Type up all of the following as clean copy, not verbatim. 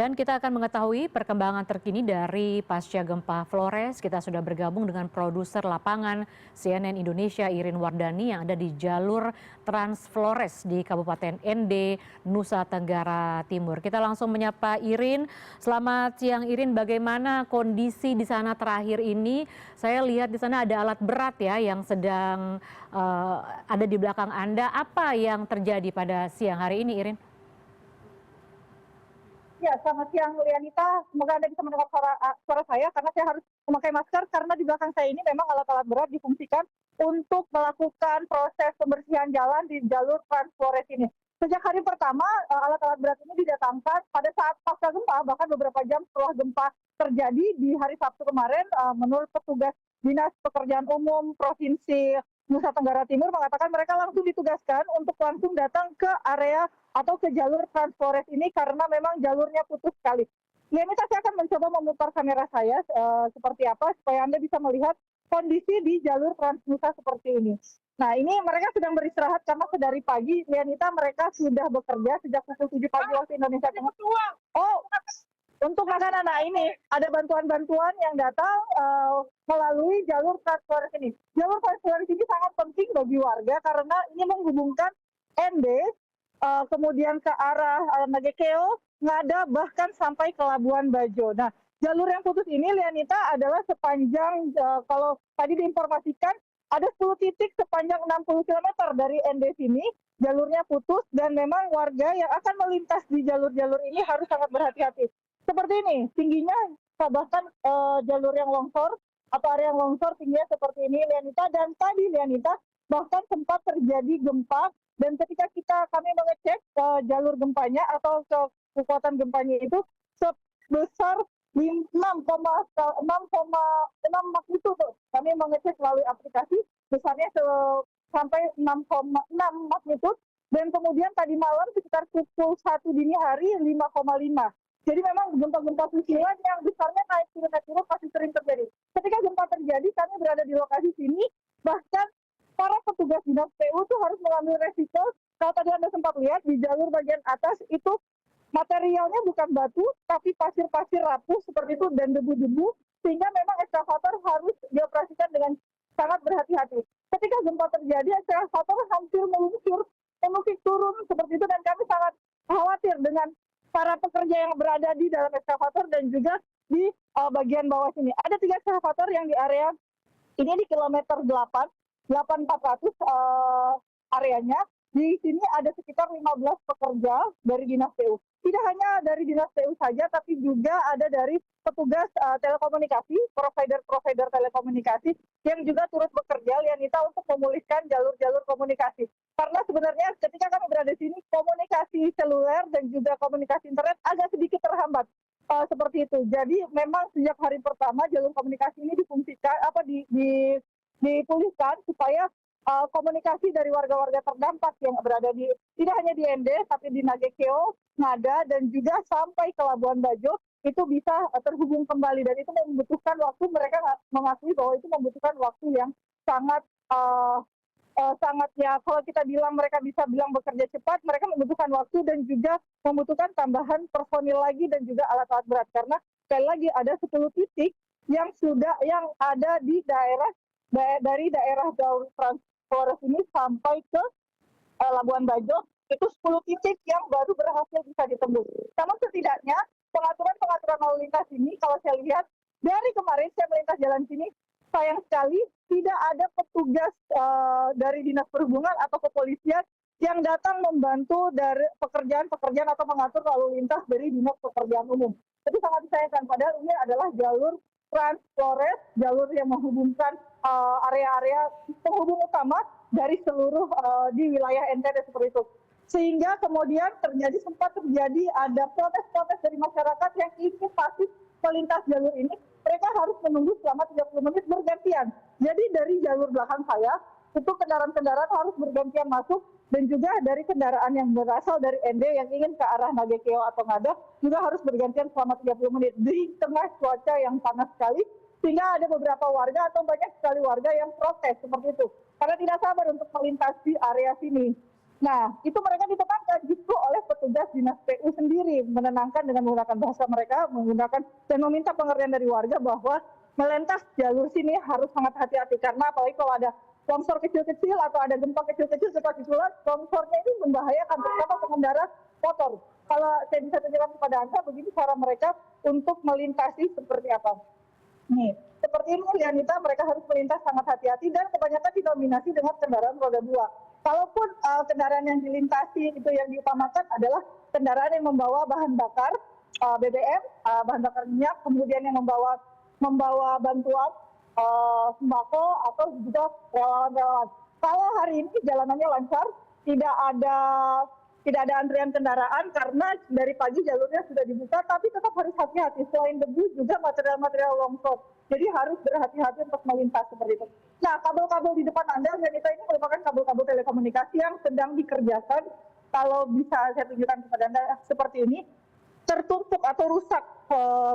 Dan kita akan mengetahui perkembangan terkini dari pasca gempa Flores. Kita sudah bergabung dengan produser lapangan CNN Indonesia Irin Wardani yang ada di jalur Trans Flores di Kabupaten Ende, Nusa Tenggara Timur. Kita langsung menyapa Irin. Selamat siang Irin, bagaimana kondisi di sana terakhir ini? Saya lihat di sana ada alat berat ya yang sedang ada di belakang Anda. Apa yang terjadi pada siang hari ini Irin? Ya, selamat siang Lianita. Semoga Anda bisa mendengar suara saya karena saya harus memakai masker karena di belakang saya ini memang alat-alat berat difungsikan untuk melakukan proses pembersihan jalan di jalur Trans Flores ini. Sejak hari pertama, alat-alat berat ini didatangkan pada saat pasca gempa, bahkan beberapa jam setelah gempa terjadi di hari Sabtu kemarin, menurut petugas Dinas Pekerjaan Umum Provinsi Nusa Tenggara Timur mengatakan mereka langsung ditugaskan untuk langsung datang ke area atau ke jalur Trans Flores ini karena memang jalurnya putus sekali. Ya, ini saya akan mencoba memutar kamera saya seperti apa supaya Anda bisa melihat kondisi di jalur Trans Nusa seperti ini. Nah, ini mereka sedang beristirahat karena sedari pagi, Lianita, mereka sudah bekerja sejak pukul 7 pagi waktu Indonesia Tengah. Oh, untuk makanan, nah ini ada bantuan-bantuan yang datang melalui jalur Trans Flores ini. Jalur Trans Flores ini sangat penting bagi warga karena ini menghubungkan Ende, kemudian ke arah Nagekeo, Ngada, bahkan sampai ke Labuan Bajo. Nah, jalur yang putus ini, Lianita, adalah sepanjang, kalau tadi diinformasikan, ada 10 titik sepanjang 60 km dari Ende sini, jalurnya putus, dan memang warga yang akan melintas di jalur-jalur ini harus sangat berhati-hati. Seperti ini, tingginya bahkan jalur yang longsor, atau area yang longsor tingginya seperti ini, Lianita, dan tadi, Lianita, bahkan sempat terjadi gempa. Dan ketika kami mengecek jalur gempanya atau kekuatan gempanya itu sebesar 6,6 magnitudo. Kami mengecek melalui aplikasi besarnya sampai 6,6 magnitudo. Dan kemudian tadi malam sekitar pukul 1 dini hari 5,5. Jadi memang gempa-gempa susulan yang besarnya naik turun pasti sering terjadi. Ketika gempa terjadi, kami berada di lokasi sini, bahkan para petugas dinas PU itu harus mengambil resiko. Kalau tadi Anda sempat lihat di jalur bagian atas itu materialnya bukan batu, tapi pasir-pasir rapuh seperti itu dan debu-debu, sehingga memang ekskavator harus dioperasikan dengan sangat berhati-hati. Ketika gempa terjadi, ekskavator hampir meluncur, menukik turun seperti itu, dan kami sangat khawatir dengan para pekerja yang berada di dalam ekskavator dan juga di bagian bawah sini. Ada 3 ekskavator yang di area ini di kilometer 8400 areanya. Di sini ada sekitar 15 pekerja dari Dinas PU. Tidak hanya dari Dinas PU saja, tapi juga ada dari petugas telekomunikasi, provider telekomunikasi yang juga turut bekerja, Lianita, untuk memulihkan jalur-jalur komunikasi. Karena sebenarnya ketika kami berada di sini, komunikasi seluler dan juga komunikasi internet agak sedikit terhambat. Seperti itu. Jadi memang sejak hari pertama jalur komunikasi ini dipulihkan supaya komunikasi dari warga-warga terdampak yang berada di tidak hanya di Ende tapi di Nagekeo, Ngada, dan juga sampai ke Labuan Bajo itu bisa terhubung kembali, dan itu membutuhkan waktu. Mereka mengakui bahwa itu membutuhkan waktu yang sangat sangat, ya kalau kita bilang mereka bisa bilang bekerja cepat, mereka membutuhkan waktu dan juga membutuhkan tambahan personil lagi dan juga alat-alat berat, karena sekali lagi ada 10 titik yang ada di dari daerah jalur Trans Flores ini sampai ke Labuan Bajo, itu 10 titik yang baru berhasil bisa ditembus. Namun setidaknya pengaturan lalu lintas ini, kalau saya lihat dari kemarin saya melintas jalan sini, sayang sekali tidak ada petugas dari Dinas Perhubungan atau kepolisian yang datang membantu dari pekerjaan atau mengatur lalu lintas dari Dinas Pekerjaan Umum. Itu sangat disayangkan, padahal ini adalah jalur Trans Flores, jalur yang menghubungkan area-area penghubung utama dari seluruh di wilayah NTT seperti itu. Sehingga kemudian sempat terjadi ada protes-protes dari masyarakat yang ingin pasif melintas jalur ini. Mereka harus menunggu selama 30 menit bergantian. Jadi dari jalur belakang saya, itu kendaraan-kendaraan harus bergantian masuk, dan juga dari kendaraan yang berasal dari Ende yang ingin ke arah Nagekeo atau Ngada juga harus bergantian selama 30 menit di tengah cuaca yang panas sekali, sehingga ada beberapa warga atau banyak sekali warga yang protes seperti itu karena tidak sabar untuk melintasi area sini. Nah, itu mereka ditekankan justru oleh petugas dinas PU sendiri menenangkan dengan menggunakan bahasa mereka, menggunakan dan meminta pengertian dari warga bahwa melintas jalur sini harus sangat hati-hati, karena apalagi kalau ada longsor kecil-kecil atau ada gempa kecil-kecil seperti susulan, longsornya ini membahayakan terutama pengendara motor. Kalau saya bisa tunjukkan kepada Anda, begini cara mereka untuk melintasi seperti apa. Nih, seperti ini Lianita, mereka harus melintas sangat hati-hati dan kebanyakan didominasi dengan kendaraan roda 2. Kalaupun kendaraan yang dilintasi itu yang diutamakan adalah kendaraan yang membawa bahan bakar BBM, bahan bakar minyak, kemudian yang membawa bantuan sembako atau juga relawan-relawan. Kalau hari ini jalanannya lancar, tidak ada antrian kendaraan karena dari pagi jalurnya sudah dibuka, tapi tetap harus hati-hati. Selain debu juga material-material longsor. Jadi harus berhati-hati untuk melintas seperti itu. Nah, kabel-kabel di depan Anda, Yanita, ini merupakan kabel-kabel telekomunikasi yang sedang dikerjakan. Kalau bisa saya tunjukkan kepada Anda seperti ini, tertumpuk atau rusak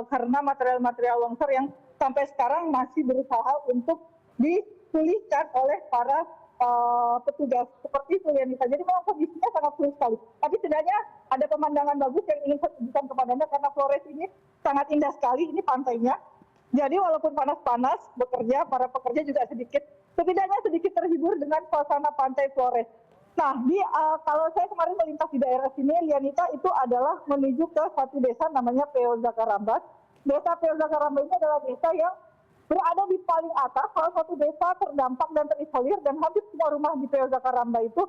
karena material-material longsor yang sampai sekarang masih berusaha untuk dipulihkan oleh para petugas seperti itu, Yanita. Jadi memang kondisinya sangat sulit sekali. Tapi setidaknya ada pemandangan bagus yang ingin saya tunjukkan kepada Anda karena Flores ini sangat indah sekali. Ini pantainya. Jadi walaupun panas-panas bekerja, para pekerja juga setidaknya sedikit terhibur dengan suasana pantai Flores. Nah, kalau saya kemarin melintas di daerah sini, Lianita, itu adalah menuju ke satu desa namanya Peo Zakarambat. Desa Peo Zakarambat ini adalah desa yang berada di paling atas, salah satu desa terdampak dan terisolir, dan hampir semua rumah di Peo Zakarambat itu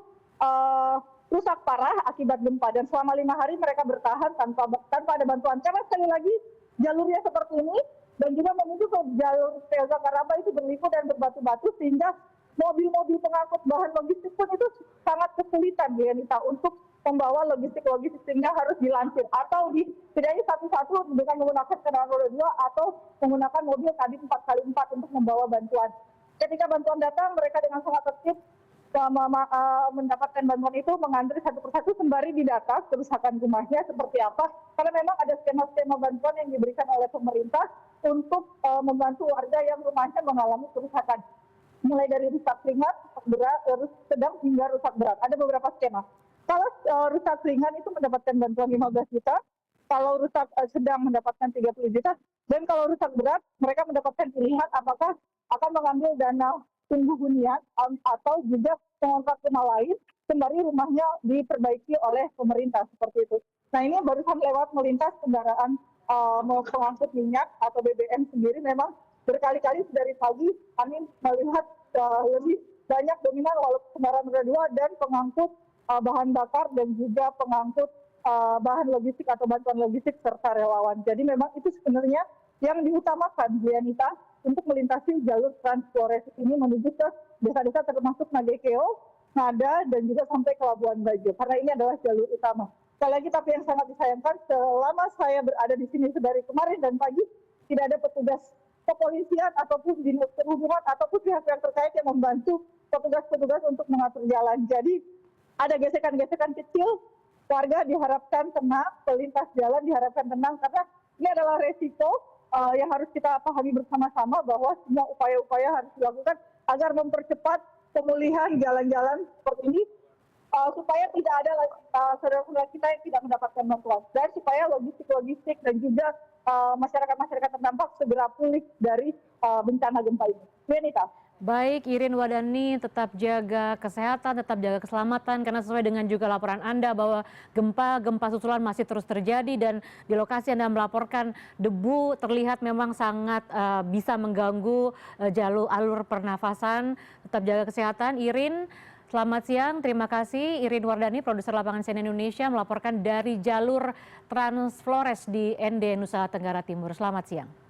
rusak parah akibat gempa. Dan selama 5 hari mereka bertahan tanpa ada bantuan. Karena sekali lagi jalurnya seperti ini, dan juga menuju ke jalur Peo Zakarambat itu berliku dan berbatu-batu, sehingga mobil-mobil pengangkut bahan logistik pun itu sangat kesulitan, Lianita, untuk membawa logistik sehingga harus dilansir atau setidaknya satu-satu dengan menggunakan kendaraan roda 2 atau menggunakan mobil kabin 4x4 untuk membawa bantuan. Ketika bantuan datang, mereka dengan sangat tertib mendapatkan bantuan itu, mengantri satu persatu sembari didata kerusakan rumahnya seperti apa, karena memang ada skema-skema bantuan yang diberikan oleh pemerintah untuk membantu warga yang rumahnya mengalami kerusakan. Mulai dari rusak ringan, rusak berat, sedang hingga rusak berat. Ada beberapa skema. Kalau rusak ringan itu mendapatkan bantuan 15 juta, kalau rusak sedang mendapatkan 30 juta, dan kalau rusak berat mereka mendapatkan pilihan apakah akan mengambil dana tunggu hunian atau juga mengontrak rumah lain sembari rumahnya diperbaiki oleh pemerintah seperti itu. Nah, ini barusan lewat melintas kendaraan pengangkut minyak atau BBM sendiri, memang berkali-kali dari pagi kami melihat lebih banyak dominan walaupun kendaraan roda 2 dan pengangkut bahan bakar dan juga pengangkut bahan logistik atau bantuan logistik serta relawan. Jadi memang itu sebenarnya yang diutamakan, Lianita, untuk melintasi jalur Trans Flores ini menuju ke desa-desa termasuk Nagekeo, Ngada, dan juga sampai ke Labuan Bajo. Karena ini adalah jalur utama. Sekali lagi, tapi yang sangat disayangkan, selama saya berada di sini dari kemarin dan pagi, tidak ada petugas kepolisian ataupun dinas perhubungan ataupun pihak-pihak terkait yang membantu petugas-petugas untuk mengatur jalan. Jadi ada gesekan-gesekan kecil, warga diharapkan tenang, pelintas jalan diharapkan tenang, karena ini adalah resiko yang harus kita pahami bersama-sama bahwa semua upaya-upaya harus dilakukan agar mempercepat pemulihan jalan-jalan seperti ini, supaya tidak ada saudara-saudara kita yang tidak mendapatkan bantuan, dan supaya logistik dan juga masyarakat-masyarakat terdampak segera pulih dari bencana gempa ini. Lianita. Baik, Irin Wardani, tetap jaga kesehatan, tetap jaga keselamatan, karena sesuai dengan juga laporan Anda bahwa gempa susulan masih terus terjadi, dan di lokasi Anda melaporkan debu terlihat memang sangat bisa mengganggu jalur alur pernafasan. Tetap jaga kesehatan, Irin. Selamat siang, terima kasih Irin Wardani, produser lapangan CNN Indonesia, melaporkan dari jalur Trans Flores di ND Nusa Tenggara Timur. Selamat siang.